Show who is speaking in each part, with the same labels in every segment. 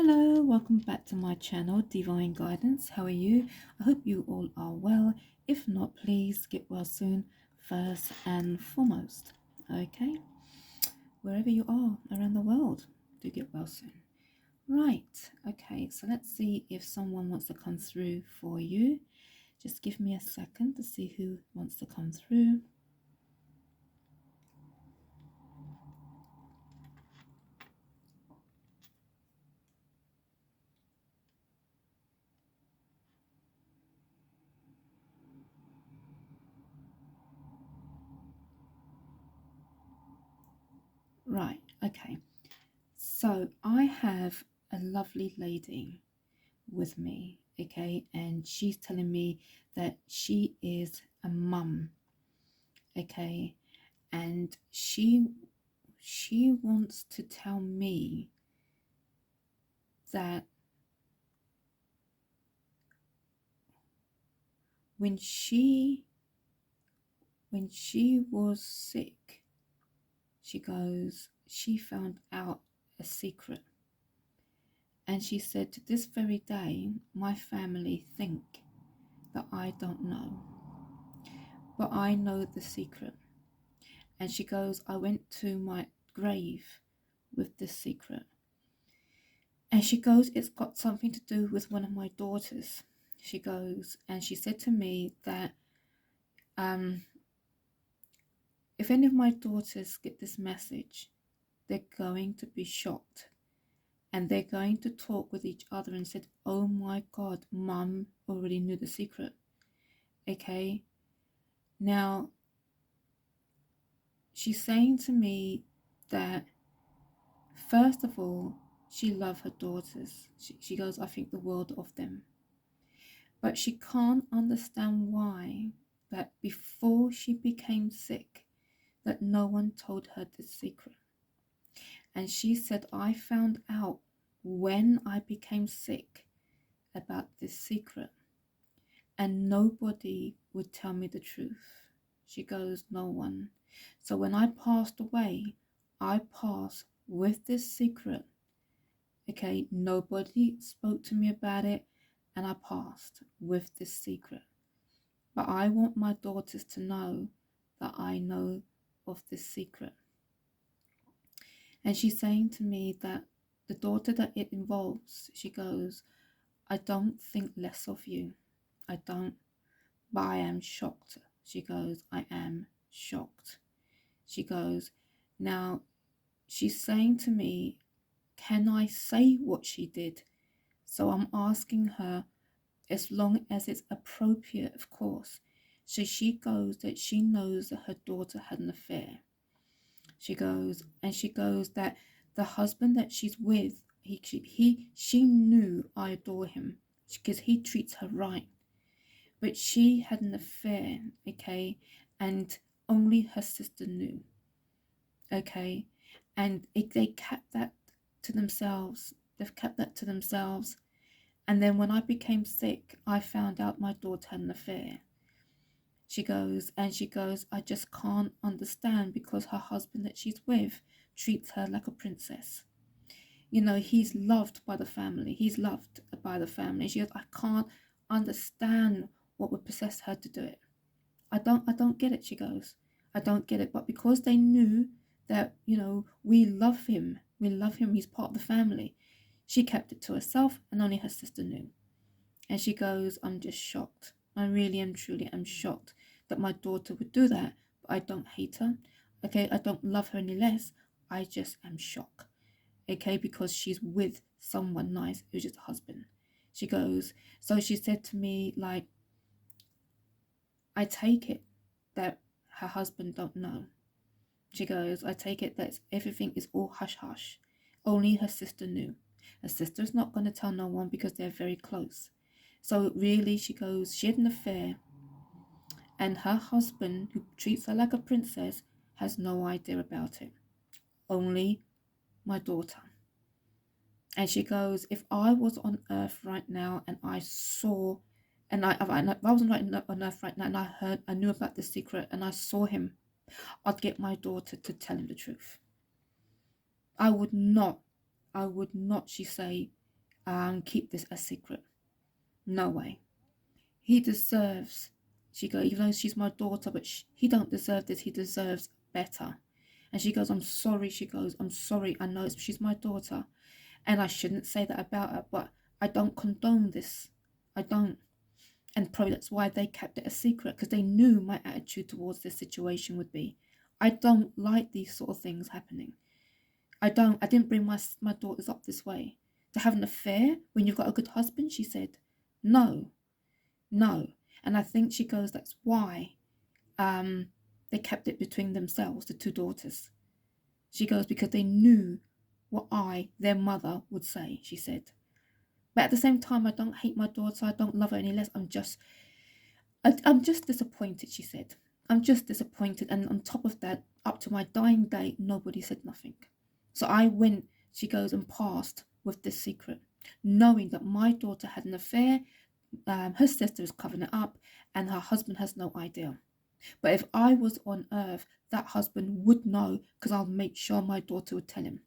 Speaker 1: Hello, welcome back to my channel, Divine Guidance. How are you? I hope you all are well. If not, please get well soon, first and foremost. Okay, wherever you are around the world, do get well soon. Right, okay, so let's see if someone wants to come through for you. Just give me a second to see who wants to come through. Right, okay, so I have a lovely lady with me, okay, and she's telling me that she is a mum, okay, and she wants to tell me that when she was sick, she goes, she found out a secret, and she said, to this very day my family think that I don't know, but I know the secret. And she goes, I went to my grave with this secret. And she goes, it's got something to do with one of my daughters. She goes, and she said to me that if any of my daughters get this message, they're going to be shocked. And they're going to talk with each other and said, oh my God, mum already knew the secret. Okay. Now, she's saying to me that, first of all, she loves her daughters. She goes, I think the world of them. But she can't understand why that before she became sick, that no one told her the secret. And she said, I found out when I became sick about this secret, and nobody would tell me the truth. She goes, no one. So when I passed away, I passed with this secret. Okay, nobody spoke to me about it, and I passed with this secret. But I want my daughters to know that I know of this secret. And she's saying to me that the daughter that it involves, she goes, I don't think less of you. I don't, but I am shocked. She goes, I am shocked. She goes, now she's saying to me, can I say what she did? So I'm asking her, as long as it's appropriate, of course. So she goes that she knows that her daughter had an affair. She goes that the husband that she's with, she knew I adore him because he treats her right. But she had an affair, okay, and only her sister knew, okay, and they kept that to themselves. They've kept that to themselves. And then when I became sick, I found out my daughter had an affair. She goes, I just can't understand because her husband that she's with treats her like a princess. You know, he's loved by the family. He's loved by the family. She goes, I can't understand what would possess her to do it. I don't get it, she goes. I don't get it. But because they knew that, you know, we love him, he's part of the family, she kept it to herself and only her sister knew. And she goes, I'm just shocked. I really am, truly am shocked that my daughter would do that. But I don't hate her. Okay, I don't love her any less. I just am shocked. Okay, because she's with someone nice who's just a husband. She goes, so she said to me, like, I take it that her husband don't know. She goes, I take it that everything is all hush hush. Only her sister knew. Her sister's not going to tell no one because they're very close. So really, she goes, she had an affair, and her husband, who treats her like a princess, has no idea about it. Only my daughter. And she goes, if I was on earth right now and I saw, and if I wasn't on earth right now and I knew about the secret and I saw him, I'd get my daughter to tell him the truth. I would not, she say, keep this a secret. No way. He deserves, she goes, even though she's my daughter, but he don't deserve this. He deserves better. And she goes, I'm sorry. She goes, I'm sorry. I know she's my daughter. And I shouldn't say that about her, but I don't condone this. I don't. And probably that's why they kept it a secret, because they knew my attitude towards this situation would be. I don't like these sort of things happening. I didn't bring my daughters up this way. To have an affair when you've got a good husband, she said. No. And I think she goes, that's why they kept it between themselves, the two daughters. She goes, because they knew what their mother, would say, she said. But at the same time, I don't hate my daughter. I don't love her any less. I'm just disappointed, she said. I'm just disappointed. And on top of that, up to my dying day, nobody said nothing. So I went, she goes, and passed with this secret, knowing that my daughter had an affair. Her sister is covering it up, and her husband has no idea. But if I was on earth, that husband would know, because I'll make sure my daughter would tell him.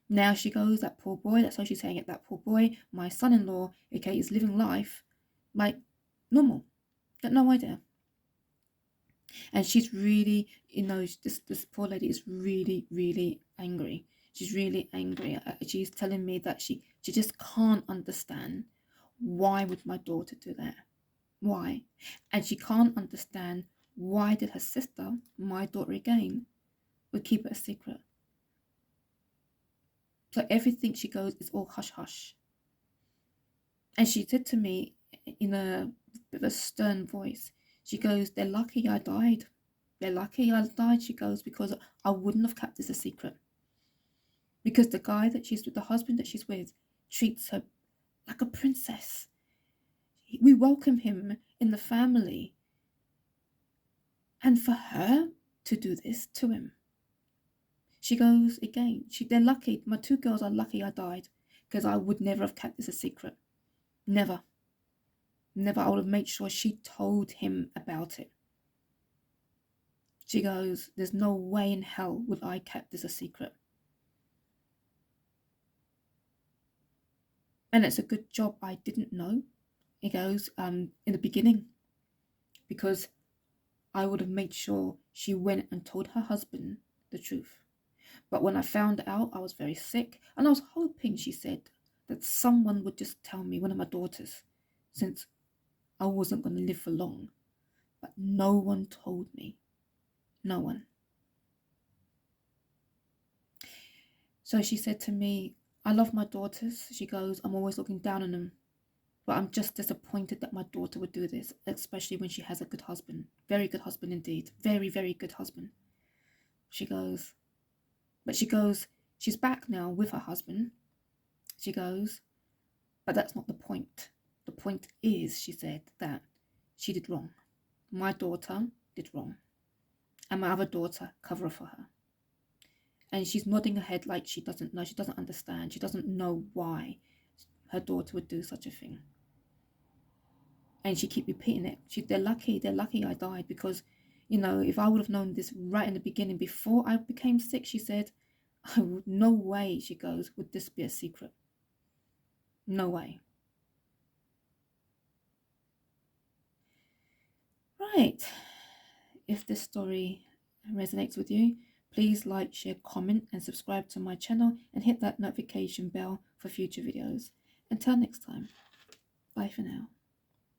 Speaker 1: Now she goes, that poor boy, that's how she's saying it, that poor boy, my son-in-law, okay, is living life like normal. Got no idea. And she's really, this poor lady is really, really angry. She's really angry. She's telling me that she just can't understand, why would my daughter do that? Why? And she can't understand, why did her sister, my daughter again, would keep it a secret. So everything, she goes, is all hush hush. And she said to me in a bit of a stern voice, she goes, they're lucky I died. They're lucky I died, she goes, because I wouldn't have kept this a secret. Because the guy that she's with, the husband that she's with, treats her like a princess. We welcome him in the family. And for her to do this to him. She goes again, they're lucky, my two girls are lucky I died, because I would never have kept this a secret. Never. I would have made sure she told him about it. She goes, there's no way in hell would I kept this a secret. And it's a good job I didn't know, he goes, in the beginning, because I would have made sure she went and told her husband the truth. But when I found out, I was very sick, and I was hoping, she said, that someone would just tell me, one of my daughters, since I wasn't going to live for long. But no one told me. No one. So she said to me, I love my daughters. She goes, I'm always looking down on them. But I'm just disappointed that my daughter would do this, especially when she has a good husband. Very good husband indeed. Very, very good husband. She goes, she's back now with her husband. She goes, but that's not the point. The point is, she said, that she did wrong. My daughter did wrong. And my other daughter covered for her. And she's nodding her head like she doesn't know. She doesn't understand. She doesn't know why her daughter would do such a thing. And she keep repeating it. They're lucky I died, because, if I would have known this right in the beginning, before I became sick, she said, no way, she goes, would this be a secret. No way. Right. If this story resonates with you, please like, share, comment, and subscribe to my channel, and hit that notification bell for future videos. Until next time, bye for now.